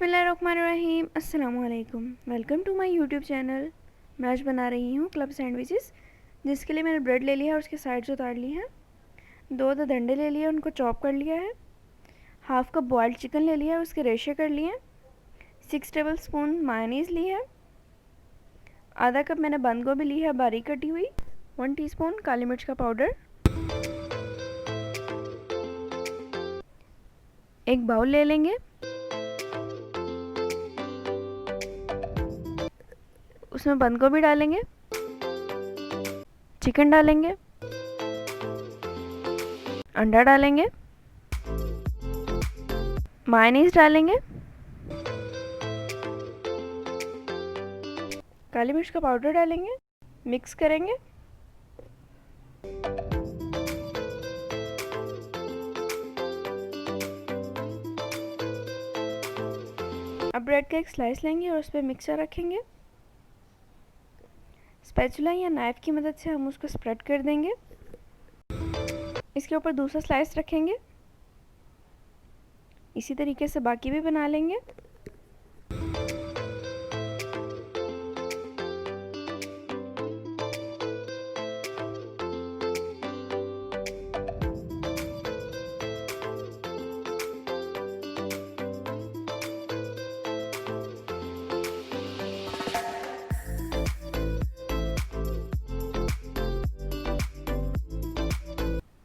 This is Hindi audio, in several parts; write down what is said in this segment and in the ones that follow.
बिस्मिल्लाहिर्रहमानिर्रहीम। अस्सलामुअलैकुम। Welcome to my YouTube channel. मैं आज बना रही हूँ क्लब सैंडविचेस, जिसके लिए मैंने ब्रेड ले लिया है और उसके साइड्स उतार ली हैं। दो डंडे ले लिए, उनको चॉप कर लिया है। हाफ़ कप बॉइल्ड चिकन ले लिया है, उसके रेशे कर लिए। 6 टेबल स्पून मायोनीज़ ली है। आधा कप मैंने बंद गोभी ली है बारीक कटी हुई। 1 टीस्पून काली मिर्च का पाउडर। एक बाउल ले लेंगे, उसमें बंद गोभी डालेंगे, चिकन डालेंगे, अंडा डालेंगे, मायोनीज़ डालेंगे, काली मिर्च का पाउडर डालेंगे, मिक्स करेंगे। अब ब्रेड का एक स्लाइस लेंगे और उस पर मिक्सचर रखेंगे। स्पैचुला या नाइफ की मदद से हम उसको स्प्रेड कर देंगे। इसके ऊपर दूसरा स्लाइस रखेंगे। इसी तरीके से बाकी भी बना लेंगे।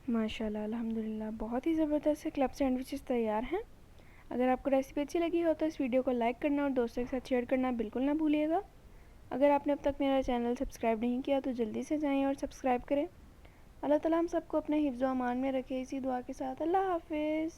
माशाल्लाह, अल्हम्दुलिल्लाह, बहुत ही ज़बरदस्त से क्लब सैंडविचेस तैयार हैं। अगर आपको रेसिपी अच्छी लगी हो तो इस वीडियो को लाइक करना और दोस्तों के साथ शेयर करना बिल्कुल ना भूलिएगा। अगर आपने अब तक मेरा चैनल सब्सक्राइब नहीं किया तो जल्दी से जाएं और सब्सक्राइब करें। अल्लाह ताला हम सबको अपने हिफ्ज़ व अमान में रखे, इसी दुआ के साथ। अल्लाह हाफ़िज़।